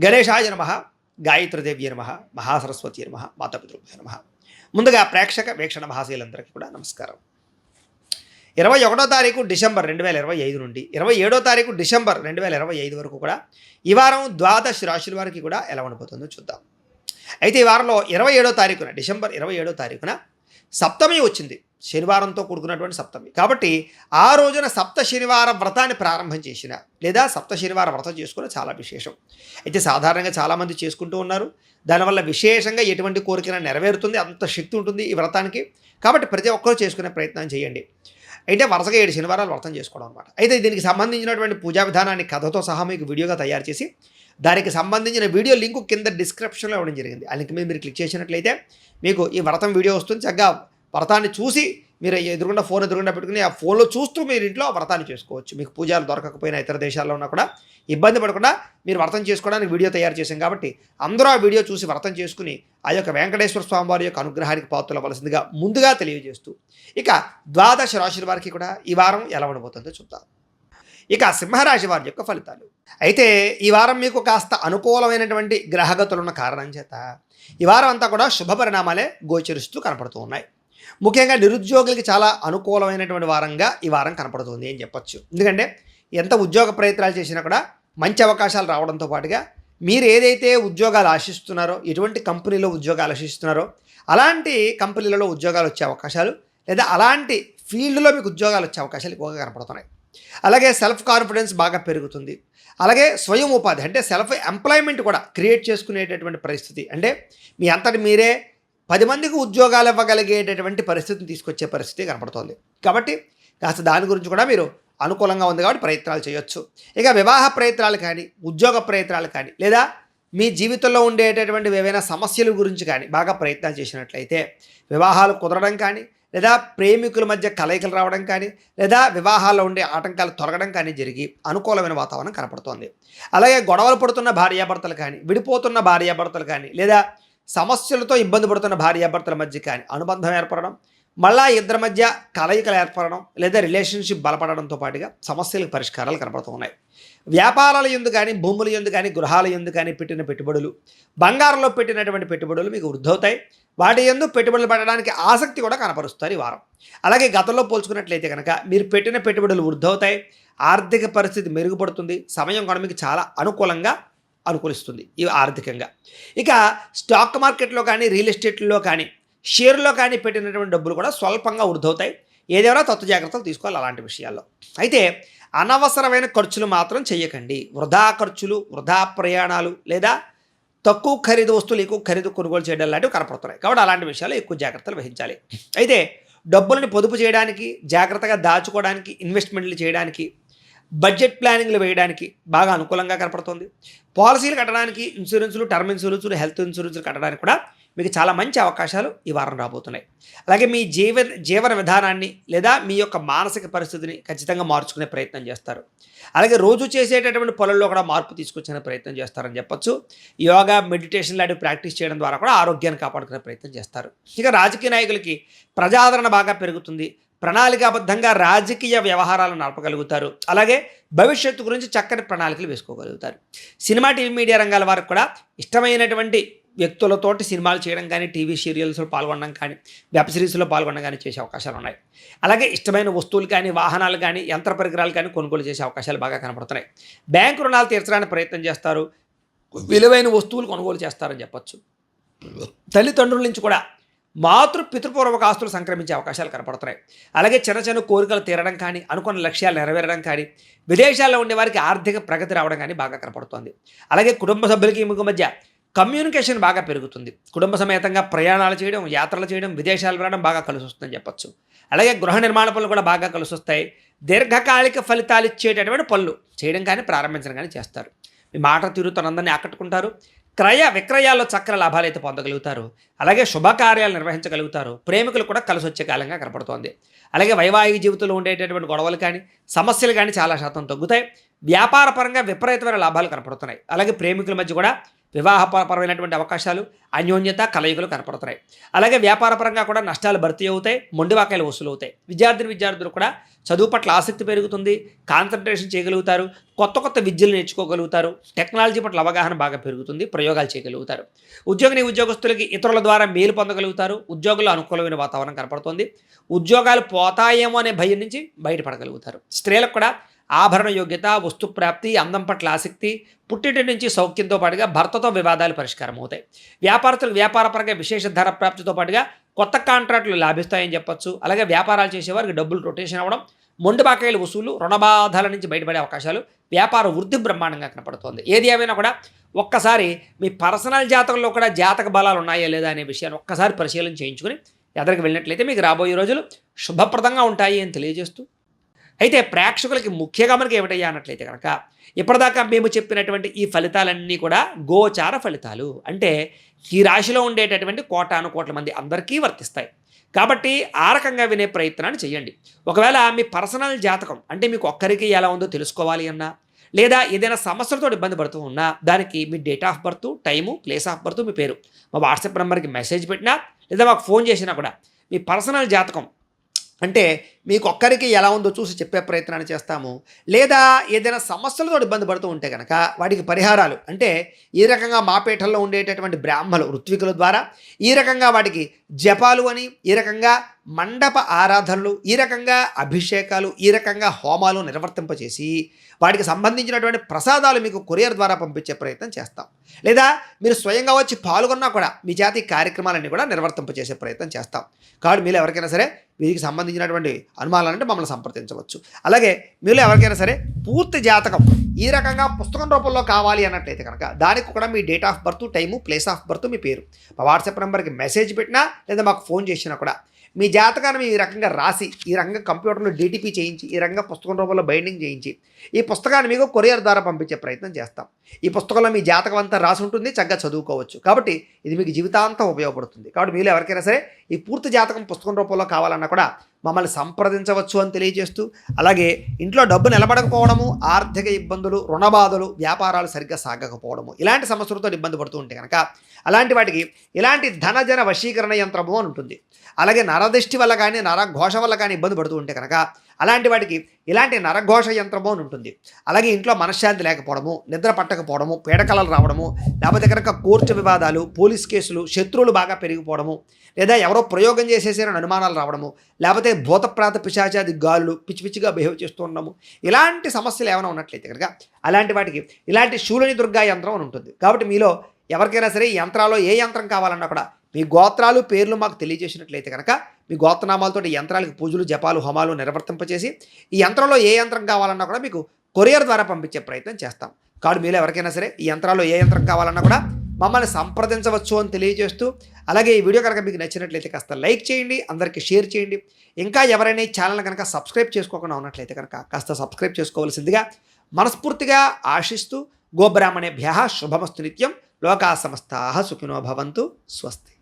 గణేశాయ నమః, గాయత్రీదేవ్యై నమః, మహాసరస్వతి నమః, మాతాపితృభ్యో నమః. ముందుగా ప్రేక్షక వీక్షణ మహాశీలందరికీ కూడా నమస్కారం. 21వ తారీఖు డిసెంబర్ 2025 నుండి 27వ తారీఖు డిసెంబర్ 2025 వరకు కూడా ఈ వారం ద్వాదశ రాశుల వారికి కూడా ఎలా ఉండబోతుందో చూద్దాం. అయితే ఈ వారంలో 27వ తారీఖున డిసెంబర్ 27వ తారీఖున సప్తమి వచ్చింది, శనివారంతో కూడుకున్నటువంటి సప్తమి. కాబట్టి ఆ రోజున సప్త శనివార వ్రతాన్ని ప్రారంభం చేసిన లేదా సప్త శనివార వ్రతం చేసుకున్న చాలా విశేషం. అయితే సాధారణంగా చాలామంది చేసుకుంటూ ఉన్నారు. దానివల్ల విశేషంగా ఎటువంటి కోరికైనా నెరవేరుతుంది, అంత శక్తి ఉంటుంది ఈ వ్రతానికి. కాబట్టి ప్రతి ఒక్కరూ చేసుకునే ప్రయత్నం చేయండి. అయితే వరుసగా 7 శనివారాలు వ్రతం చేసుకోవడం అనమాట. అయితే దీనికి సంబంధించినటువంటి పూజా విధానాన్ని కథతో సహా మీకు వీడియోగా తయారు చేసి దానికి సంబంధించిన వీడియో లింకు కింద డిస్క్రిప్షన్లో ఇవ్వడం జరిగింది. ఆ లింక్ మీద మీరు క్లిక్ చేసినట్లయితే మీకు ఈ వ్రతం వీడియో వస్తుంది. చక్కగా వ్రతాన్ని చూసి మీరు ఫోన్ ఎదురుగుండా పెట్టుకుని ఆ ఫోన్లో చూస్తూ మీరు ఇంట్లో వ్రతాన్ని చేసుకోవచ్చు. మీకు పూజలు దొరకకపోయినా ఇతర దేశాల్లో ఉన్నా కూడా ఇబ్బంది పడకుండా మీరు వ్రతం చేసుకోవడానికి వీడియో తయారు చేశాం. కాబట్టి అందరూ ఆ వీడియో చూసి వ్రతం చేసుకుని ఆ యొక్క వెంకటేశ్వర స్వామి వారి యొక్క అనుగ్రహానికి పాత్రలవలసిందిగా ముందుగా తెలియజేస్తూ ఇక ద్వాదశ రాశుల వారికి కూడా ఈ వారం ఎలా ఉండబోతుందో చూద్దాం. ఇక సింహరాశి వారి యొక్క ఫలితాలు. అయితే ఈ వారం మీకు కాస్త అనుకూలమైనటువంటి గ్రహగతులు ఉన్న కారణం చేత ఈ వారం అంతా కూడా శుభ పరిణామాలే గోచరిస్తూ కనపడుతూ ఉన్నాయి. ముఖ్యంగా నిరుద్యోగులకి చాలా అనుకూలమైనటువంటి వారంగా ఈ వారం కనపడుతుంది అని చెప్పొచ్చు. ఎందుకంటే ఎంత ఉద్యోగ ప్రయత్నాలు చేసినా కూడా మంచి అవకాశాలు రావడంతో పాటుగా మీరు ఏదైతే ఉద్యోగాలు ఆశిస్తున్నారో, ఎటువంటి కంపెనీలో ఉద్యోగాలు ఆశిస్తున్నారో అలాంటి కంపెనీలలో ఉద్యోగాలు వచ్చే అవకాశాలు లేదా అలాంటి ఫీల్డ్లో మీకు ఉద్యోగాలు వచ్చే అవకాశాలు ఎక్కువగా కనపడుతున్నాయి. అలాగే సెల్ఫ్ కాన్ఫిడెన్స్ బాగా పెరుగుతుంది. అలాగే స్వయం ఉపాధి అంటే సెల్ఫ్ ఎంప్లాయ్మెంట్ కూడా క్రియేట్ చేసుకునేటటువంటి పరిస్థితి, అంటే మీ అంతటి మీరే 10 మందికి ఉద్యోగాలు ఇవ్వగలిగేటటువంటి పరిస్థితిని తీసుకొచ్చే పరిస్థితి కనపడుతోంది. కాబట్టి కాస్త దాని గురించి కూడా మీరు అనుకూలంగా ఉంది కాబట్టి ప్రయత్నాలు చేయొచ్చు. ఇక వివాహ ప్రయత్నాలు కానీ, ఉద్యోగ ప్రయత్నాలు కానీ, లేదా మీ జీవితంలో ఉండేటటువంటి ఏవైనా సమస్యల గురించి కానీ బాగా ప్రయత్నాలు చేసినట్లయితే వివాహాలు కుదరడం కానీ, లేదా ప్రేమికుల మధ్య కలయికలు రావడం కానీ, లేదా వివాహాల్లో ఉండే ఆటంకాలు తొలగడం కానీ జరిగి అనుకూలమైన వాతావరణం కనపడుతోంది. అలాగే గొడవలు పడుతున్న భార్యాభర్తలు కానీ, విడిపోతున్న భార్యాభర్తలు కానీ, లేదా సమస్యలతో ఇబ్బంది పడుతున్న భార్యాభర్తల మధ్య కానీ అనుబంధం ఏర్పడడం, మళ్ళా ఇద్దరి మధ్య కలయికలు ఏర్పడడం, లేదా రిలేషన్షిప్ బలపడడంతో పాటుగా సమస్యలకు పరిష్కారాలు కనపడుతూ ఉన్నాయి. వ్యాపారాల యందు కానీ, భూముల యందు కానీ, గృహాల యందు కానీ పెట్టిన పెట్టుబడులు, బంగారంలో పెట్టినటువంటి పెట్టుబడులు మీకు వృద్ధవుతాయి. వాటి యందు పెట్టుబడులు పెట్టడానికి ఆసక్తి కూడా కనపరుస్తారు ఈ వారం. అలాగే గతంలో పోల్చుకున్నట్లయితే కనుక మీరు పెట్టిన పెట్టుబడులు వృద్ధవుతాయి, ఆర్థిక పరిస్థితి మెరుగుపడుతుంది, సమయం కూడా మీకు చాలా అనుకూలిస్తుంది ఈ ఆర్థికంగా. ఇక స్టాక్ మార్కెట్లో కానీ, రియల్ ఎస్టేట్లో కానీ, షేర్లో కానీ పెట్టినటువంటి డబ్బులు కూడా స్వల్పంగా వృద్ధవుతాయి. ఏదైనా తత్వ జాగ్రత్తలు తీసుకోవాలి అలాంటి విషయాల్లో. అయితే అనవసరమైన ఖర్చులు మాత్రం చేయకండి. వృధా ఖర్చులు, వృధా ప్రయాణాలు, లేదా తక్కువ ఖరీదు వస్తువులు ఎక్కువ ఖరీదు కొనుగోలు చేయడం లాంటివి కనపడుతున్నాయి. కాబట్టి అలాంటి విషయాల్లో ఎక్కువ జాగ్రత్తలు వహించాలి. అయితే డబ్బులను పొదుపు చేయడానికి, జాగ్రత్తగా దాచుకోవడానికి, ఇన్వెస్ట్మెంట్లు చేయడానికి, బడ్జెట్ ప్లానింగ్లు వేయడానికి బాగా అనుకూలంగా కనపడుతుంది. పాలసీలు కట్టడానికి, ఇన్సూరెన్సులు, టర్మ్ ఇన్సూరెన్సులు, హెల్త్ ఇన్సూరెన్సులు కట్టడానికి కూడా మీకు చాలా మంచి అవకాశాలు ఈ వారం రాబోతున్నాయి. అలాగే మీ జీవన విధానాన్ని లేదా మీ యొక్క మానసిక పరిస్థితిని ఖచ్చితంగా మార్చుకునే ప్రయత్నం చేస్తారు. అలాగే రోజు చేసేటటువంటి పనుల్లో కూడా మార్పు తీసుకొచ్చే ప్రయత్నం చేస్తారని చెప్పొచ్చు. యోగా, మెడిటేషన్ లాంటివి ప్రాక్టీస్ చేయడం ద్వారా కూడా ఆరోగ్యాన్ని కాపాడుకునే ప్రయత్నం చేస్తారు. ఇక రాజకీయ నాయకులకి ప్రజాదరణ బాగా పెరుగుతుంది. ప్రణాళికాబద్ధంగా రాజకీయ వ్యవహారాలను నడపగలుగుతారు. అలాగే భవిష్యత్తు గురించి చక్కని ప్రణాళికలు వేసుకోగలుగుతారు. సినిమా, టీవీ, మీడియా రంగాల వారికి కూడా ఇష్టమైనటువంటి వ్యక్తులతోటి సినిమాలు చేయడం కానీ, టీవీ సీరియల్స్లో పాల్గొనడం కానీ, వెబ్ సిరీస్లో పాల్గొనడం కానీ చేసే అవకాశాలు ఉన్నాయి. అలాగే ఇష్టమైన వస్తువులు కానీ, వాహనాలు కానీ, యంత్ర పరికరాలు కానీ కొనుగోలు చేసే అవకాశాలు బాగా కనపడుతున్నాయి. బ్యాంకు రుణాలు తీర్చడానికి ప్రయత్నం చేస్తారు. విలువైన వస్తువులు కొనుగోలు చేస్తారని చెప్పొచ్చు. తల్లిదండ్రుల నుంచి కూడా పితృపూర్వక ఆస్తులు సంక్రమించే అవకాశాలు కనపడుతున్నాయి. అలాగే చిన్న చిన్న కోరికలు తీరడం కానీ, అనుకున్న లక్ష్యాలు నెరవేరడం కానీ, విదేశాల్లో ఉండే వారికి ఆర్థిక ప్రగతి రావడం కానీ బాగా కనపడుతోంది. అలాగే కుటుంబ సభ్యులకి మీకు మధ్య కమ్యూనికేషన్ బాగా పెరుగుతుంది. కుటుంబ సమేతంగా ప్రయాణాలు చేయడం, యాత్రలు చేయడం, విదేశాలు వెళ్ళడం బాగా కలిసి వస్తుందని చెప్పొచ్చు. అలాగే గృహ నిర్మాణ పనులు కూడా బాగా కలిసి వస్తాయి. దీర్ఘకాలిక ఫలితాలు ఇచ్చేటటువంటి పనులు చేయడం కానీ, ప్రారంభించడం కానీ చేస్తారు. మీ మాట తీరుతో అందరినీ ఆకట్టుకుంటారు. క్రయ విక్రయాల్లో చక్కని లాభాలు అయితే పొందగలుగుతారు. అలాగే శుభకార్యాలు నిర్వహించగలుగుతారు. ప్రేమికులు కూడా కలిసి వచ్చే కాలంగా కనపడుతోంది. అలాగే వైవాహిక జీవితంలో ఉండేటటువంటి గొడవలు కానీ, సమస్యలు కానీ చాలా శాతం తగ్గుతాయి. వ్యాపారపరంగా విపరీతమైన లాభాలు కనపడుతున్నాయి. అలాగే ప్రేమికుల మధ్య కూడా వివాహపరమైనటువంటి అవకాశాలు, అన్యోన్యత, కలయికలు కనపడుతున్నాయి. అలాగే వ్యాపారపరంగా కూడా నష్టాలు భర్తీ అవుతాయి, మొండివాకాయలు వసూలు అవుతాయి. విద్యార్థులు కూడా చదువు పట్ల ఆసక్తి పెరుగుతుంది, కాన్సన్ట్రేషన్ చేయగలుగుతారు, కొత్త కొత్త విద్యలు నేర్చుకోగలుగుతారు, టెక్నాలజీ పట్ల అవగాహన బాగా పెరుగుతుంది, ప్రయోగాలు చేయగలుగుతారు. ఉద్యోగస్తులకి ఇతరుల ద్వారా మేలు పొందగలుగుతారు, ఉద్యోగుల్లో అనుకూలమైన వాతావరణం కనపడుతుంది. ఉద్యోగాలు పోతాయేమో అనే భయం నుంచి బయటపడగలుగుతారు. స్త్రీలకు కూడా ఆభరణ యోగ్యత, వస్తు ప్రాప్తి, అందం పట్ల ఆసక్తి, పుట్టింటి నుంచి సౌఖ్యంతో పాటుగా భర్తతో వివాదాలు పరిష్కారం అవుతాయి. వ్యాపారస్తులకు వ్యాపారపరంగా విశేష ధర ప్రాప్తితో పాటుగా కొత్త కాంట్రాక్టులు లాభిస్తాయని చెప్పొచ్చు. అలాగే వ్యాపారాలు చేసేవారికి డబ్బులు రొటేషన్ అవ్వడం, మొండి బాకాయల వసూలు, రుణబాధల నుంచి బయటపడే అవకాశాలు, వ్యాపార వృద్ధి బ్రహ్మాండంగా కనపడుతోంది. ఏది ఏమైనా కూడా ఒక్కసారి మీ పర్సనల్ జాతకంలో కూడా జాతక బలాలు ఉన్నాయా లేదా అనే విషయాన్ని ఒక్కసారి పరిశీలన చేయించుకుని ఎదరికి వెళ్ళినట్లయితే మీకు రాబోయే రోజులు శుభప్రదంగా ఉంటాయి అని తెలియజేస్తూ, అయితే ప్రేక్షకులకి ముఖ్యంగా మనకి ఏమిటయ్యా అన్నట్లయితే కనుక ఇప్పటిదాకా మేము చెప్పినటువంటి ఈ ఫలితాలన్నీ కూడా గోచార ఫలితాలు, అంటే ఈ రాశిలో ఉండేటటువంటి కోటాను కోట్ల మంది అందరికీ వర్తిస్తాయి. కాబట్టి ఆ రకంగా వినే ప్రయత్నాన్ని చేయండి. ఒకవేళ మీ పర్సనల్ జాతకం అంటే మీకు ఒక్కరికి ఎలా ఉందో తెలుసుకోవాలి అన్నా, లేదా ఏదైనా సమస్యలతో ఇబ్బంది పడుతూ ఉన్నా, దానికి మీ date of birth, time, place of birth, మీ పేరు మా వాట్సాప్ నెంబర్కి మెసేజ్ పెట్టినా లేదా మాకు ఫోన్ చేసినా కూడా మీ పర్సనల్ జాతకం అంటే మీకు ఒక్కరికి ఎలా ఉందో చూసి చెప్పే ప్రయత్నాన్ని చేస్తాము. లేదా ఏదైనా సమస్యలతో ఇబ్బంది పడుతూ ఉంటే కనుక వాటికి పరిహారాలు అంటే ఈ రకంగా మా పీఠంలో ఉండేటటువంటి బ్రాహ్మలు, ఋత్వికుల ద్వారా ఈ రకంగా వాటికి జపాలు అని, ఈ రకంగా మండప ఆరాధనలు, ఈ రకంగా అభిషేకాలు, ఈ రకంగా హోమాలు నిర్వర్తింపచేసి వాటికి సంబంధించినటువంటి ప్రసాదాలు మీకు కొరియర్ ద్వారా పంపించే ప్రయత్నం చేస్తాం. లేదా మీరు స్వయంగా వచ్చి పాల్గొన్నా కూడా మీ చేత ఈ కార్యక్రమాలన్నీ కూడా నిర్వర్తింపచేసే ప్రయత్నం చేస్తాం. కాబట్టి మీరు ఎవరికైనా సరే వీరికి సంబంధించినటువంటి అనుమానాలంటే మమ్మల్ని సంప్రదించవచ్చు. అలాగే మీలో ఎవరికైనా సరే పూర్తి జాతకం ఈ రకంగా పుస్తకం రూపంలో కావాలి అన్నట్లయితే కనుక దానికి కూడా మీ date of birth, time, place of birth, మీ పేరు మా వాట్సాప్ నెంబర్కి మెసేజ్ పెట్టినా లేదా మాకు ఫోన్ చేసినా కూడా మీ జాతకాన్ని ఈ రకంగా రాసి, ఈ రకంగా కంప్యూటర్లో డీటీపీ చేయించి, ఈ రకంగా పుస్తకం రూపంలో బైండింగ్ చేయించి ఈ పుస్తకాన్ని మీకు కొరియర్ ద్వారా పంపించే ప్రయత్నం చేస్తాం. ఈ పుస్తకంలో మీ జాతకం అంతా రాసి ఉంటుంది, చక్కగా చదువుకోవచ్చు. కాబట్టి ఇది మీకు జీవితాంతం ఉపయోగపడుతుంది. కాబట్టి మీరు ఎవరికైనా సరే ఈ పూర్తి జాతకం పుస్తకం రూపంలో కావాలన్నా కూడా మమ్మల్ని సంప్రదించవచ్చు అని తెలియజేస్తూ, అలాగే ఇంట్లో డబ్బు నిలబడకపోవడము, ఆర్థిక ఇబ్బందులు, రుణబాధలు, వ్యాపారాలు సరిగ్గా సాగకపోవడము, ఇలాంటి సమస్యలతో ఇబ్బంది పడుతూ ఉంటే కనుక అలాంటి వాటికి ఇలాంటి ధనజన వశీకరణ యంత్రము అని ఉంటుంది. అలాగే నరదృష్టి వల్ల కానీ, నరఘోష వల్ల కానీ ఇబ్బంది పడుతూ ఉంటే కనుక అలాంటి వాటికి ఇలాంటి నరఘోష యంత్రము అని ఉంటుంది. అలాగే ఇంట్లో మనశ్శాంతి లేకపోవడము, నిద్ర పట్టకపోవడము, పీడకలలు రావడము, లేకపోతే కనుక కోర్టు వివాదాలు, పోలీస్ కేసులు, శత్రువులు బాగా పెరిగిపోవడము, లేదా ఎవరో ప్రయోగం చేసేసారని అనుమానాలు రావడము, లేకపోతే భూతప్రాత పిశాచాది గాలులు పిచ్చిగా బిహేవ్ చేస్తూ ఉండము, ఇలాంటి సమస్యలు ఏమైనా ఉన్నట్లయితే కనుక అలాంటి వాటికి ఇలాంటి శూలిని దుర్గా యంత్రం అని ఉంటుంది. కాబట్టి మీలో ఎవరికైనా సరే ఈ యంత్రాల్లో ఏ యంత్రం కావాలన్నా కూడా మీ గోత్రాలు, పేర్లు మాకు తెలియజేసినట్లయితే కనుక మీ గోత్రనామాలతో యంత్రాలకు పూజలు, జపాలు, హోమాలు నిర్వర్తింపచేసి ఈ యంత్రంలో ఏ యంత్రం కావాలన్నా కూడా మీకు కొరియర్ ద్వారా పంపించే ప్రయత్నం చేస్తాం. కాబట్టి మీరు ఎవరికైనా సరే ఈ యంత్రాల్లో ఏ యంత్రం కావాలన్నా కూడా మమ్మల్ని సంప్రదించవచ్చు అని తెలియజేస్తూ, అలాగే ఈ వీడియో కనుక మీకు నచ్చినట్లయితే కాస్త లైక్ చేయండి, అందరికీ షేర్ చేయండి. ఇంకా ఎవరైనా ఈ ఛానల్ కనుక సబ్స్క్రైబ్ చేసుకోకుండా ఉన్నట్లయితే కనుక కాస్త సబ్స్క్రైబ్ చేసుకోవాల్సిందిగా మనస్ఫూర్తిగా ఆశిస్తూ, గోబ్రాహ్మణేభ్యః శుభమస్తు నిత్యం, లోకా సమస్తాః సుఖినో భవంతు, స్వస్తి.